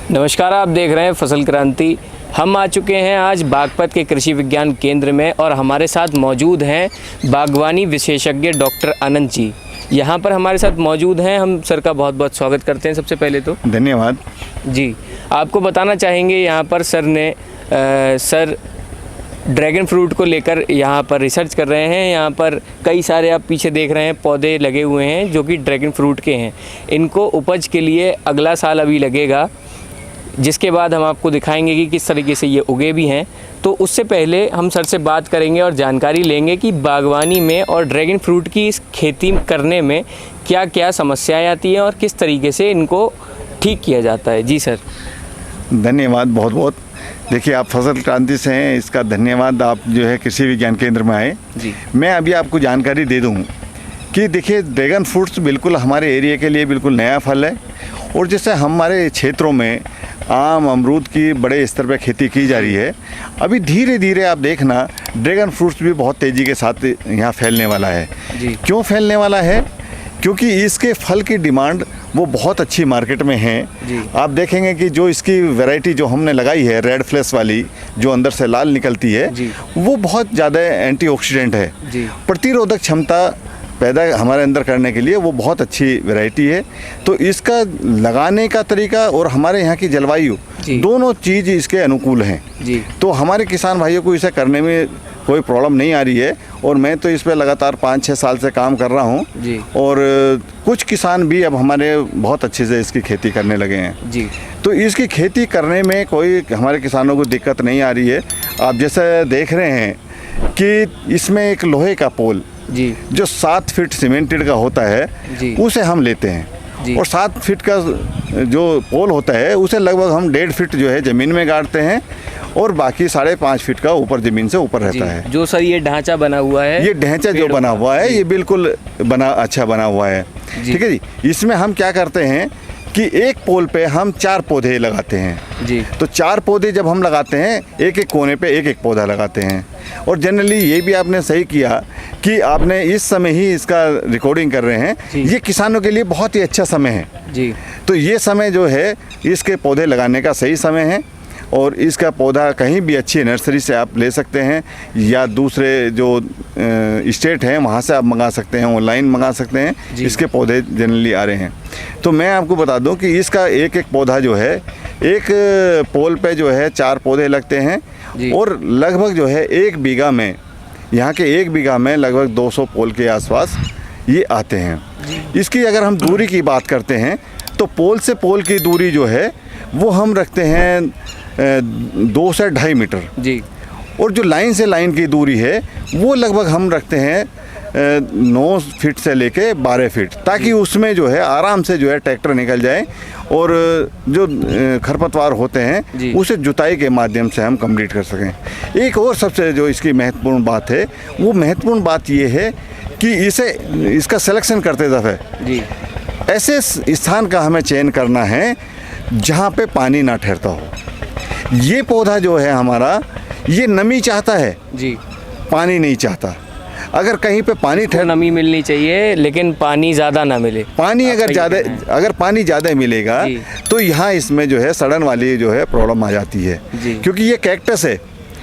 नमस्कार, आप देख रहे हैं फसल क्रांति। हम आ चुके हैं आज बागपत के कृषि विज्ञान केंद्र में और हमारे साथ मौजूद हैं बागवानी विशेषज्ञ डॉक्टर अनंत जी। यहाँ पर हमारे साथ मौजूद हैं। हम सर का बहुत बहुत स्वागत करते हैं। सबसे पहले तो धन्यवाद जी। आपको बताना चाहेंगे यहाँ पर सर ड्रैगन फ्रूट को लेकर यहाँ पर रिसर्च कर रहे हैं। यहाँ पर कई सारे आप पीछे देख रहे हैं पौधे लगे हुए हैं जो कि ड्रैगन फ्रूट के हैं। इनको उपज के लिए अगला साल अभी लगेगा, जिसके बाद हम आपको दिखाएंगे कि किस तरीके से ये उगे भी हैं। तो उससे पहले हम सर से बात करेंगे और जानकारी लेंगे कि बागवानी में और ड्रैगन फ्रूट की इस खेती करने में क्या क्या समस्याएं आती हैं और किस तरीके से इनको ठीक किया जाता है। जी सर। धन्यवाद बहुत बहुत। देखिए, आप फसल क्रांति से हैं, इसका धन्यवाद। आप जो है कृषि विज्ञान केंद्र में आए जी। मैं अभी आपको जानकारी दे दूँ कि देखिए, ड्रैगन फ्रूट्स बिल्कुल हमारे एरिया के लिए बिल्कुल नया फल है। और जैसे हमारे क्षेत्रों में आम अमरूद की बड़े स्तर पर खेती की जा रही है, अभी धीरे धीरे आप देखना ड्रैगन फ्रूट्स भी बहुत तेज़ी के साथ यहाँ फैलने वाला है जी। क्यों फैलने वाला है? क्योंकि इसके फल की डिमांड वो बहुत अच्छी मार्केट में है जी। आप देखेंगे कि जो इसकी वैरायटी जो हमने लगाई है रेड फ्लैश वाली, जो अंदर से लाल निकलती है जी। वो बहुत ज़्यादा एंटीऑक्सीडेंट है जी। प्रतिरोधक क्षमता पैदा हमारे अंदर करने के लिए वो बहुत अच्छी वैरायटी है। तो इसका लगाने का तरीका और हमारे यहाँ की जलवायु दोनों चीज़ इसके अनुकूल हैं जी। तो हमारे किसान भाइयों को इसे करने में कोई प्रॉब्लम नहीं आ रही है। और मैं तो इस पर लगातार 5-6 साल से काम कर रहा हूँ जी। और कुछ किसान भी अब हमारे बहुत अच्छे से इसकी खेती करने लगे हैं जी। तो इसकी खेती करने में कोई हमारे किसानों को दिक्कत नहीं आ रही है। आप जैसे देख रहे हैं कि इसमें एक लोहे का पोल जी, जो 7 फीट सीमेंटेड का होता है जी। उसे हम लेते हैं जी। और 7 फीट का जो पोल होता है उसे लगभग हम 1.5 फीट जो है ज़मीन में गाड़ते हैं और बाकी 5.5 फीट का ऊपर ज़मीन से ऊपर रहता है। जो सर ये ढांचा बना हुआ है, ये ढांचा जो बना हुआ है ये बिल्कुल अच्छा बना हुआ है। ठीक है जी। इसमें हम क्या करते हैं कि एक पोल पे हम 4 पौधे लगाते हैं जी। तो 4 पौधे जब हम लगाते हैं एक एक कोने पे एक एक पौधा लगाते हैं। और जनरली ये भी आपने सही किया कि आपने इस समय ही इसका रिकॉर्डिंग कर रहे हैं, ये किसानों के लिए बहुत ही अच्छा समय है जी। तो ये समय जो है इसके पौधे लगाने का सही समय है। और इसका पौधा कहीं भी अच्छी नर्सरी से आप ले सकते हैं या दूसरे जो स्टेट हैं वहाँ से आप मंगा सकते हैं, ऑनलाइन मंगा सकते हैं। इसके पौधे जनरली आ रहे हैं। तो मैं आपको बता दूं कि इसका एक एक पौधा जो है एक पोल पे जो है 4 पौधे लगते हैं और लगभग जो है 1 बीघा में, यहाँ के 1 बीघा में लगभग 200 पोल के आसपास ये आते हैं। इसकी अगर हम दूरी की बात करते हैं तो पोल से पोल की दूरी जो है वो हम रखते हैं 2 से 2.5 मीटर जी। और जो लाइन से लाइन की दूरी है वो लगभग हम रखते हैं 9 फीट से लेके 12 फीट, ताकि उसमें जो है आराम से जो है ट्रैक्टर निकल जाए और जो खरपतवार होते हैं उसे जुताई के माध्यम से हम कंप्लीट कर सकें। एक और सबसे जो इसकी महत्वपूर्ण बात है, वो महत्वपूर्ण बात ये है कि इसका सिलेक्शन करते दफ़े जी ऐसे स्थान का हमें चयन करना है जहाँ पे पानी ना ठहरता हो। ये पौधा जो है हमारा ये नमी चाहता है जी, पानी नहीं चाहता। अगर कहीं पे पानी नमी मिलनी चाहिए लेकिन पानी ज़्यादा ना मिले। पानी अगर पानी ज़्यादा मिलेगा तो यहाँ इसमें जो है सड़न वाली जो है प्रॉब्लम आ जाती है क्योंकि ये कैक्टस है।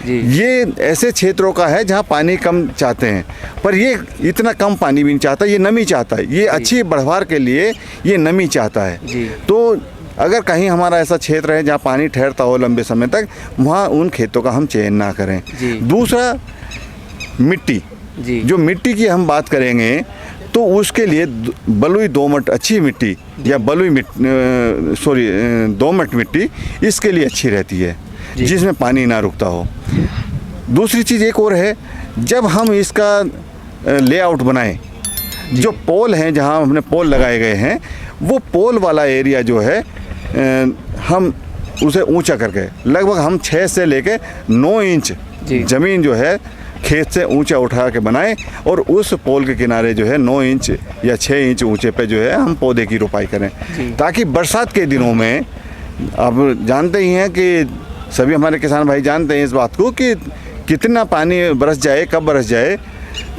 ये ऐसे क्षेत्रों का है जहाँ पानी कम चाहते हैं, पर ये इतना कम पानी भी नहीं चाहता, ये नमी चाहता है। ये अच्छी बढ़वार के लिए ये नमी चाहता है। तो अगर कहीं हमारा ऐसा क्षेत्र है जहाँ पानी ठहरता हो लंबे समय तक, वहाँ उन खेतों का हम चयन ना करें। दूसरा, मिट्टी, जो मिट्टी की हम बात करेंगे तो उसके लिए बलुई दोमट अच्छी मिट्टी या दोमट मिट्टी इसके लिए अच्छी रहती है जिसमें पानी ना रुकता हो। दूसरी चीज़ एक और है, जब हम इसका लेआउट बनाएं, जो पोल हैं जहाँ हमने पोल लगाए गए हैं वो पोल वाला एरिया जो है हम उसे ऊंचा करके लगभग हम 6 से लेके 9 इंच ज़मीन जो है खेत से ऊंचा उठा के बनाएं और उस पोल के किनारे जो है 9 इंच या 6 इंच ऊंचे पे जो है हम पौधे की रोपाई करें, ताकि बरसात के दिनों में आप जानते ही हैं कि सभी हमारे किसान भाई जानते हैं इस बात को कि कितना पानी बरस जाए, कब बरस जाए,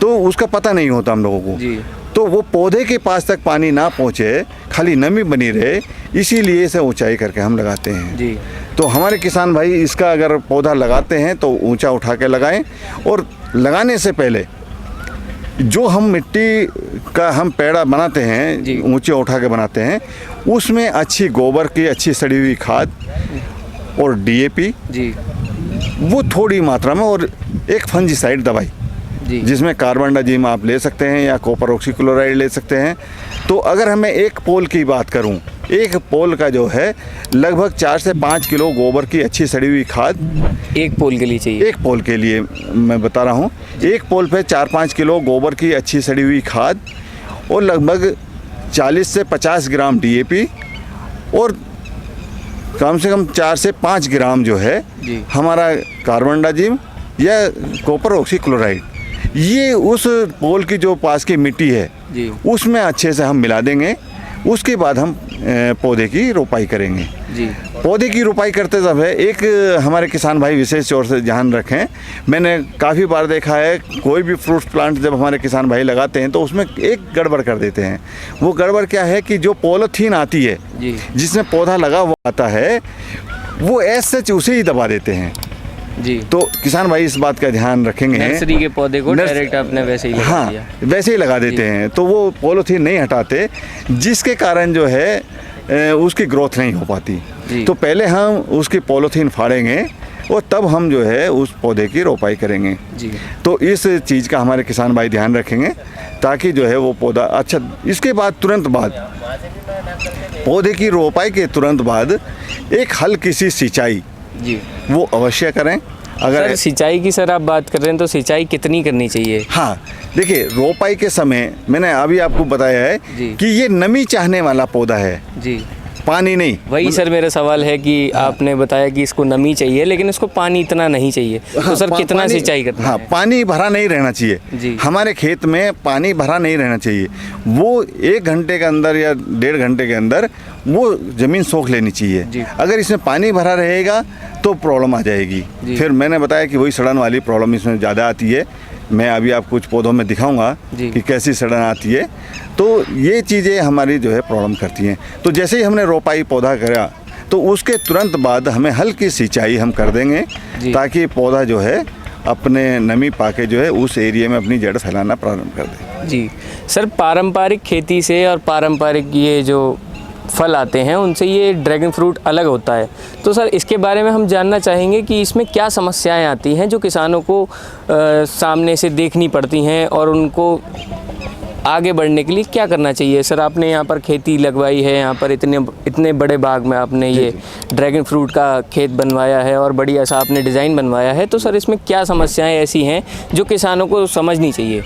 तो उसका पता नहीं होता हम लोगों को। जी। तो वो पौधे के पास तक पानी ना पहुँचे, खाली नमी बनी रहे, इसीलिए इसे ऊंचाई करके हम लगाते हैं। जी। तो हमारे किसान भाई इसका अगर पौधा लगाते हैं तो ऊंचा उठा के लगाएं, और लगाने से पहले जो हम मिट्टी का हम पेड़ा बनाते जी। हैं, ऊंचे उठा के बनाते हैं, उसमें अच्छी गोबर की अच्छी सड़ी हुई खाद और DAP जी। वो थोड़ी मात्रा में, और एक फंजीसाइड दवाई जी। जिसमें कार्बनडाजिम आप ले सकते हैं या कॉपर ऑक्सीक्लोराइड ले सकते हैं। तो अगर हमें एक पोल की बात करूं, एक पोल का जो है लगभग 4 से 5 किलो गोबर की अच्छी सड़ी हुई खाद एक पोल के लिए चाहिए। एक पोल के लिए मैं बता रहा हूं, एक पोल पे 4-5 किलो गोबर की अच्छी सड़ी हुई खाद और लगभग 40 से 50 ग्राम DAP और कम से कम 4 से 5 ग्राम जो है जी। हमारा कार्बनडाजिम या कॉपर ऑक्सीक्लोराइड, ये उस पोल की जो पास की मिट्टी है जी। उसमें अच्छे से हम मिला देंगे। उसके बाद हम पौधे की रोपाई करेंगे। जी। पौधे की रोपाई करते समय एक हमारे किसान भाई विशेष तौर से ध्यान रखें, मैंने काफ़ी बार देखा है कोई भी फ्रूट प्लांट जब हमारे किसान भाई लगाते हैं तो उसमें एक गड़बड़ कर देते हैं। वो गड़बड़ क्या है कि जो पॉलीथीन आती है जी। जिसमें पौधा लगा हुआ आता है, वो ऐसे उसे ही दबा देते हैं। जी। तो किसान भाई इस बात का ध्यान रखेंगे। नर्सरी के पौधे को डायरेक्ट आपने वैसे ही लगा हाँ, दिया। वैसे ही लगा देते हैं, तो वो पॉलीथीन नहीं हटाते, जिसके कारण जो है उसकी ग्रोथ नहीं हो पाती। जी। तो पहले हम उसकी पॉलीथीन फाड़ेंगे और तब हम जो है उस पौधे की रोपाई करेंगे। जी। तो इस चीज़ का हमारे किसान भाई ध्यान रखेंगे ताकि जो है वो पौधा अच्छा। इसके बाद तुरंत बाद पौधे की रोपाई के तुरंत बाद एक हल्की सी सिंचाई जी। वो अवश्य करें। अगर सर सिंचाई की सर आप बात कर रहे हैं तो सिंचाई कितनी करनी चाहिए? हाँ, देखिए रोपाई के समय मैंने अभी आपको बताया है जी। कि ये नमी चाहने वाला पौधा है, जी। पानी नहीं। वही सर मेरा सवाल है कि आपने बताया कि इसको नमी चाहिए लेकिन इसको पानी इतना नहीं चाहिए, तो सर कितना पानी- सिंचाई करना हाँ, है? पानी भरा नहीं रहना चाहिए। जी। हमारे खेत में पानी भरा नहीं रहना चाहिए। वो 1 घंटे के अंदर या 1.5 घंटे के अंदर वो ज़मीन सोख लेनी चाहिए। जी। अगर इसमें पानी भरा रहेगा तो प्रॉब्लम आ जाएगी। जी। फिर मैंने बताया कि वही सड़न वाली प्रॉब्लम इसमें ज़्यादा आती है। मैं अभी आपको कुछ पौधों में दिखाऊंगा जी। कि कैसी सड़न आती है। तो ये चीज़ें हमारी जो है प्रॉब्लम करती हैं। तो जैसे ही हमने रोपाई पौधा करा तो उसके तुरंत बाद हमें हल्की सिंचाई हम कर देंगे जी। ताकि पौधा जो है अपने नमी पाके जो है उस एरिया में अपनी जड़ फैलाना प्रारंभ कर दे। जी। सर पारंपरिक खेती से और पारंपरिक ये जो फल आते हैं उनसे ये ड्रैगन फ्रूट अलग होता है, तो सर इसके बारे में हम जानना चाहेंगे कि इसमें क्या समस्याएं आती हैं जो किसानों को सामने से देखनी पड़ती हैं और उनको आगे बढ़ने के लिए क्या करना चाहिए? सर आपने यहाँ पर खेती लगवाई है, यहाँ पर इतने बड़े बाग में आपने ये ड्रैगन फ्रूट का खेत बनवाया है और बढ़िया सा आपने डिज़ाइन बनवाया है, तो सर इसमें क्या समस्याएं ऐसी हैं जो किसानों को समझनी चाहिए?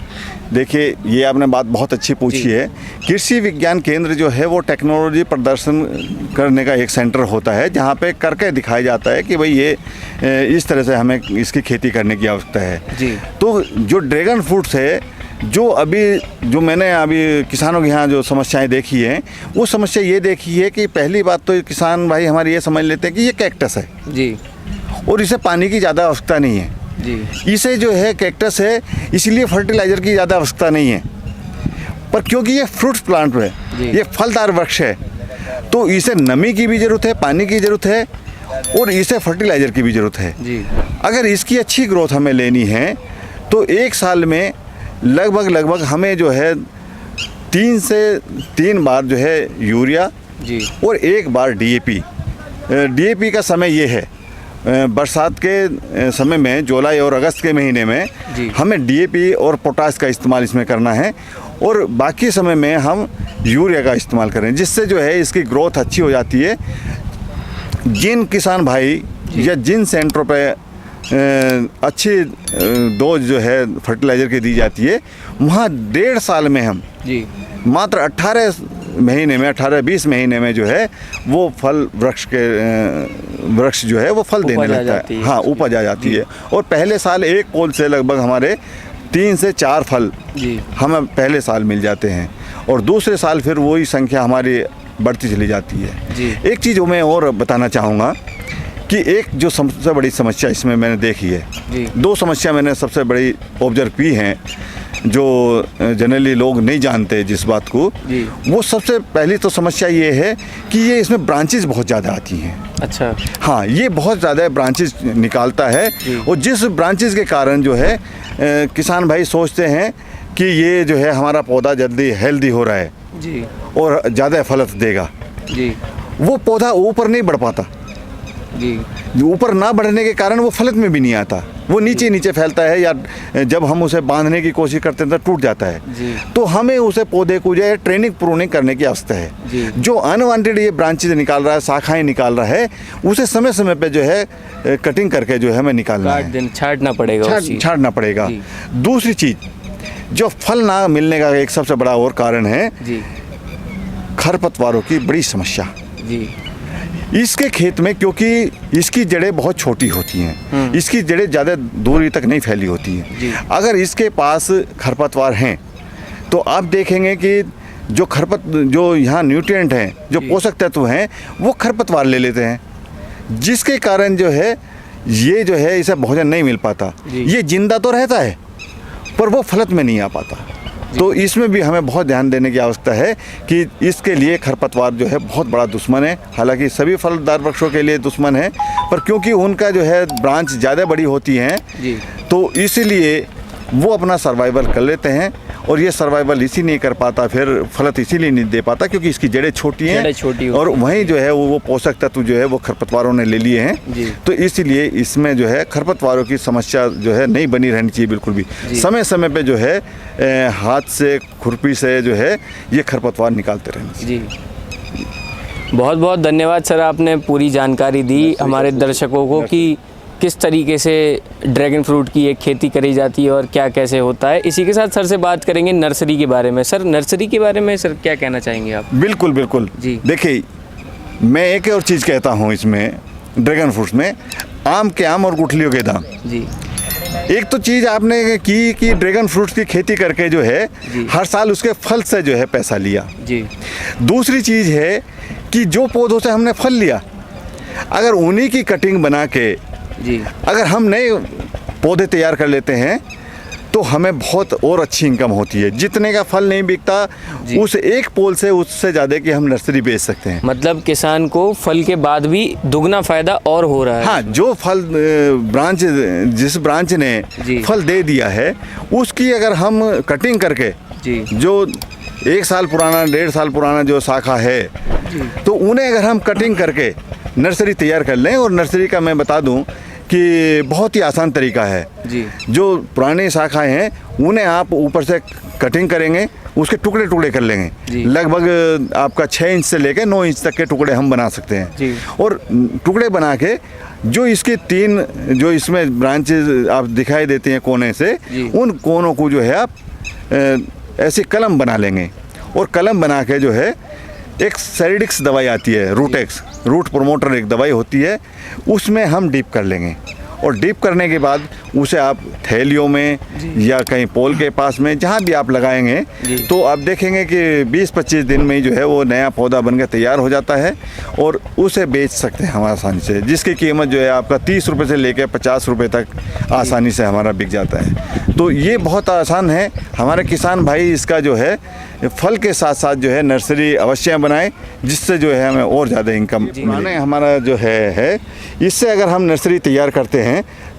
देखिए, ये आपने बात बहुत अच्छी पूछी है। कृषि विज्ञान केंद्र जो है वो टेक्नोलॉजी प्रदर्शन करने का एक सेंटर होता है जहाँ पे करके दिखाया जाता है कि भाई ये इस तरह से हमें इसकी खेती करने की आवश्यकता है। जी। तो जो ड्रैगन फ्रूट्स है, जो मैंने अभी किसानों के यहाँ जो समस्याएं देखी हैं, वो समस्या ये देखी है कि पहली बात तो किसान भाई हमारे ये समझ लेते हैं कि ये कैक्टस है जी। और इसे पानी की ज़्यादा आवश्यकता नहीं है। जी। इसे जो है कैक्टस है इसलिए फर्टिलाइज़र की ज़्यादा आवश्यकता नहीं है, पर क्योंकि ये फ्रूट्स प्लांट है, ये फलदार वृक्ष है, तो इसे नमी की भी ज़रूरत है, पानी की ज़रूरत है और इसे फर्टिलाइज़र की भी ज़रूरत है। जी। अगर इसकी अच्छी ग्रोथ हमें लेनी है तो 1 साल में लगभग हमें जो है 3 से 3 बार जो है यूरिया जी। और 1 बार DAP। DAP का समय ये है, बरसात के समय में जुलाई और अगस्त के महीने में जी। हमें DAP और पोटास का इस्तेमाल इसमें करना है और बाकी समय में हम यूरिया का इस्तेमाल करें, जिससे जो है इसकी ग्रोथ अच्छी हो जाती है। जिन किसान भाई या जिन सेंटरों पे अच्छी डोज जो है फर्टिलाइज़र की दी जाती है, वहाँ 1.5 साल में हम जी। मात्र 18-20 महीने में जो है वो फल वृक्ष जो है वो फल देने लगता है। हाँ, उपज आ जाती है और पहले साल एक पोल से लगभग हमारे 3 से 4 फल जी। हमें पहले साल मिल जाते हैं और दूसरे साल फिर वही संख्या हमारी बढ़ती चली जाती है। जी। एक चीज़ मैं और बताना चाहूँगा कि एक जो सबसे बड़ी समस्या इसमें मैंने देखी है, जी। दो समस्या मैंने सबसे बड़ी ऑब्जर्व की हैं जो जनरली लोग नहीं जानते जिस बात को। जी। वो सबसे पहली तो समस्या ये है कि ये इसमें ब्रांचेस बहुत ज़्यादा आती हैं। अच्छा। हाँ, ये बहुत ज़्यादा ब्रांचेस निकालता है और जिस ब्रांचेस के कारण जो है किसान भाई सोचते हैं कि ये जो है हमारा पौधा जल्दी हेल्दी हो रहा है जी। और ज़्यादा फलत देगा, जी। वो पौधा ऊपर नहीं बढ़ पाता। जी। ऊपर ना बढ़ने के कारण वो फलत में भी नहीं आता, वो नीचे नीचे फैलता है या जब हम उसे बांधने की कोशिश करते हैं तो टूट जाता है। जी। तो हमें उसे पौधे को जो है ट्रेनिंग प्रूनिंग करने की आवश्यकता है। जी। जो अनवांटेड ये ब्रांचेज निकाल रहा है, शाखाएं निकाल रहा है, उसे समय समय पे जो है कटिंग करके जो है हमें निकालना है, छांटना पड़ेगा, छांटना पड़ेगा। जी। दूसरी चीज़, जो फल ना मिलने का एक सबसे बड़ा और कारण है जी। खरपतवारों की बड़ी समस्या। जी। इसके खेत में क्योंकि इसकी जड़ें बहुत छोटी होती हैं, इसकी जड़ें ज़्यादा दूरी तक नहीं फैली होती जी। हैं। अगर इसके पास खरपतवार हैं तो आप देखेंगे कि जो यहाँ न्यूट्रिएंट हैं, जो पोषक तत्व हैं, वो खरपतवार ले लेते हैं, जिसके कारण जो है ये जो है इसे भोजन नहीं मिल पाता। ये जिंदा तो रहता है पर वो फलत में नहीं आ पाता। तो इसमें भी हमें बहुत ध्यान देने की आवश्यकता है कि इसके लिए खरपतवार जो है बहुत बड़ा दुश्मन है। हालांकि सभी फलदार वृक्षों के लिए दुश्मन है, पर क्योंकि उनका जो है ब्रांच ज़्यादा बड़ी होती हैं तो इसलिए वो अपना सर्वाइवल कर लेते हैं और ये सर्वाइवल इसी नहीं कर पाता, फिर फलत इसीलिए नहीं दे पाता क्योंकि इसकी जड़ें छोटी हैं और वहीं जो है वो पोषक तत्व जो है वो खरपतवारों ने ले लिए हैं। तो इसीलिए इसमें जो है खरपतवारों की समस्या जो है नहीं बनी रहनी चाहिए बिल्कुल भी। समय समय पे जो है हाथ से खुरपी से जो है ये खरपतवार निकालते रहना चाहिए। जी। बहुत बहुत धन्यवाद सर, आपने पूरी जानकारी दी हमारे दर्शकों को कि किस तरीके से ड्रैगन फ्रूट की एक खेती करी जाती है और क्या कैसे होता है। इसी के साथ सर से बात करेंगे नर्सरी के बारे में। सर, नर्सरी के बारे में सर क्या कहना चाहेंगे आप? बिल्कुल बिल्कुल जी। देखिए, मैं एक और चीज़ कहता हूँ इसमें ड्रैगन फ्रूट्स में, आम के आम और गुठलियों के दाम। जी। एक तो चीज़ आपने की कि ड्रैगन फ्रूट्स की खेती करके जो है हर साल उसके फल से जो है पैसा लिया। जी। दूसरी चीज़ है कि जो पौधों से हमने फल लिया, अगर उन्हीं की कटिंग बना के जी अगर हम नए पौधे तैयार कर लेते हैं तो हमें बहुत और अच्छी इनकम होती है। जितने का फल नहीं बिकता उस एक पोल से उससे ज़्यादा कि हम नर्सरी बेच सकते हैं। मतलब किसान को फल के बाद भी दुगना फायदा और हो रहा है। हाँ, जो फल ब्रांच जिस ब्रांच ने फल दे दिया है उसकी अगर हम कटिंग करके जो 1 साल पुराना 1.5 साल पुराना जो शाखा है तो उन्हें अगर हम कटिंग करके नर्सरी तैयार कर लें, और नर्सरी का मैं बता दूं कि बहुत ही आसान तरीका है। जो पुरानी शाखाएं हैं उन्हें आप ऊपर से कटिंग करेंगे, उसके टुकड़े टुकड़े कर लेंगे। लगभग आपका 6 इंच से लेकर 9 इंच तक के टुकड़े हम बना सकते हैं। और टुकड़े बना के जो इसके 3 जो इसमें ब्रांचेज आप दिखाई देते हैं कोने से, उन कोनों को जो है आप ऐसे कलम बना लेंगे। और कलम बना के जो है एक सेरिडिक्स दवाई आती है, रूटेक्स, रूट प्रोमोटर एक दवाई होती है, उसमें हम डीप कर लेंगे। और डीप करने के बाद उसे आप थैलियों में या कहीं पोल के पास में जहाँ भी आप लगाएंगे तो आप देखेंगे कि 20-25 दिन में ही जो है वो नया पौधा बनकर तैयार हो जाता है और उसे बेच सकते हैं हम आसानी से, जिसकी कीमत जो है आपका 30 रुपये से लेकर 50 रुपये तक आसानी से हमारा बिक जाता है। तो ये बहुत आसान है। हमारे किसान भाई इसका जो है फल के साथ साथ जो है नर्सरी अवश्य बनाएं, जिससे जो है हमें और ज़्यादा इनकम मिले। हमारा जो है इससे अगर हम नर्सरी तैयार करते हैं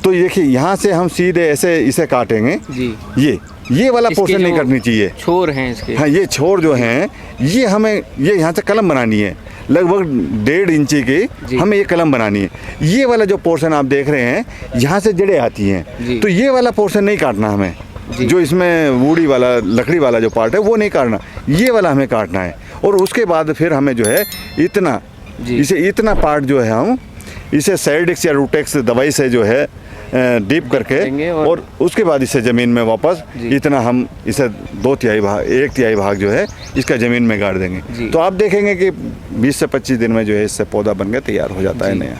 तो देखिए यहाँ से हम सीधे ऐसे इसे काटेंगे। ये वाला पोर्शन नहीं कटनी चाहिए, छोर हैं इसके। हाँ, ये छोर जो हैं ये हमें ये यहाँ से कलम बनानी है, लगभग 1.5 इंची की हमें ये कलम बनानी है। ये वाला जो पोर्शन आप देख रहे हैं यहाँ से जड़ें आती हैं, तो ये वाला पोर्शन नहीं काटना हमें। जो इसमें वुडी वाला लकड़ी वाला जो पार्ट है वो नहीं काटना, ये वाला हमें काटना है। और उसके बाद फिर हमें जो है इतना पार्ट जो है हम इसे सेरिडिक्स या रूटेक्स दवाई से जो है डीप करके और उसके बाद इसे ज़मीन में वापस इतना हम इसे 2/3 भाग 1/3 भाग जो है इसका ज़मीन में गाड़ देंगे। तो आप देखेंगे कि 20 से 25 दिन में जो है इससे पौधा बन के तैयार हो जाता है नया।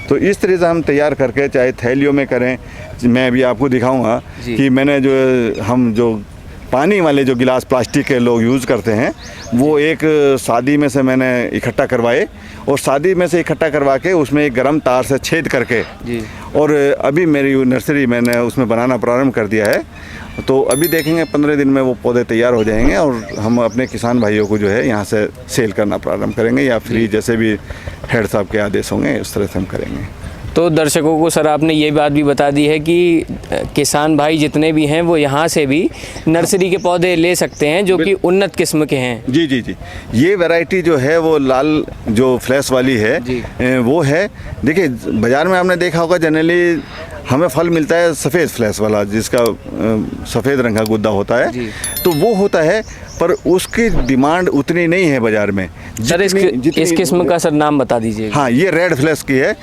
तो इस तरह से हम तैयार करके चाहे थैलियों में करें, मैं अभी आपको दिखाऊंगा कि मैंने जो पानी वाले जो गिलास प्लास्टिक के लोग यूज़ करते हैं, वो एक शादी में से मैंने इकट्ठा करवाए, और शादी में से इकट्ठा करवा के उसमें एक गर्म तार से छेद करके जी। और अभी मेरी नर्सरी मैंने उसमें बनाना प्रारंभ कर दिया है। तो अभी देखेंगे 15 दिन में वो पौधे तैयार हो जाएंगे और हम अपने किसान भाइयों को जो है यहाँ से सेल करना प्रारंभ करेंगे, या फ्री जैसे भी हेड साहब के आदेश होंगे उस तरह से हम करेंगे। तो दर्शकों को सर आपने ये बात भी बता दी है कि किसान भाई जितने भी हैं वो यहाँ से भी नर्सरी के पौधे ले सकते हैं जो कि उन्नत किस्म के हैं। जी जी जी, ये वैरायटी जो है वो लाल जो फ्लैश वाली है वो है। देखिए बाज़ार में आपने देखा होगा जनरली हमें फल मिलता है सफ़ेद फ्लैश वाला, जिसका सफ़ेद रंग का गुद्दा होता है, तो वो होता है, पर उसकी डिमांड उतनी नहीं है बाज़ार में। सर इस किस्म का सर नाम बता दीजिए। हाँ, ये रेड फ्लैश की है,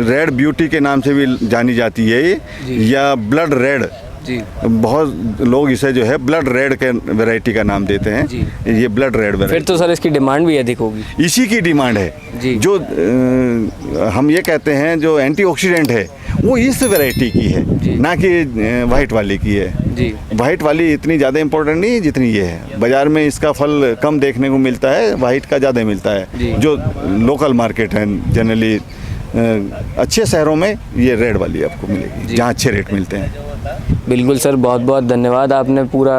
रेड ब्यूटी के नाम से भी जानी जाती है ये, या ब्लड रेड जी। बहुत लोग इसे जो है ब्लड रेड के वैरायटी का नाम देते हैं जी। ये ब्लड रेड वैरायटी। फिर तो सर इसकी डिमांड भी अधिक होगी। इसी की डिमांड है जी। जो हम ये कहते हैं जो एंटीऑक्सीडेंट है वो इस वैरायटी की है, ना कि वाइट वाली की है जी। वाइट वाली इतनी ज़्यादा इम्पोर्टेंट नहीं है जितनी ये है। बाज़ार में इसका फल कम देखने को मिलता है, वाइट का ज़्यादा मिलता है। जो लोकल मार्केट है जनरली अच्छे शहरों में ये रेड वाली आपको मिलेगी, जहाँ अच्छे रेट मिलते हैं। बिल्कुल सर, बहुत बहुत धन्यवाद, आपने पूरा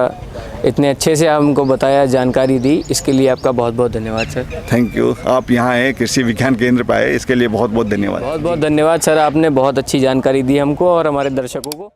इतने अच्छे से हमको बताया, जानकारी दी, इसके लिए आपका बहुत बहुत धन्यवाद सर। Thank you. आप यहाँ आए, कृषि विज्ञान केंद्र पर आए, इसके लिए बहुत बहुत धन्यवाद। बहुत बहुत धन्यवाद सर, आपने बहुत अच्छी जानकारी दी हमको और हमारे दर्शकों को।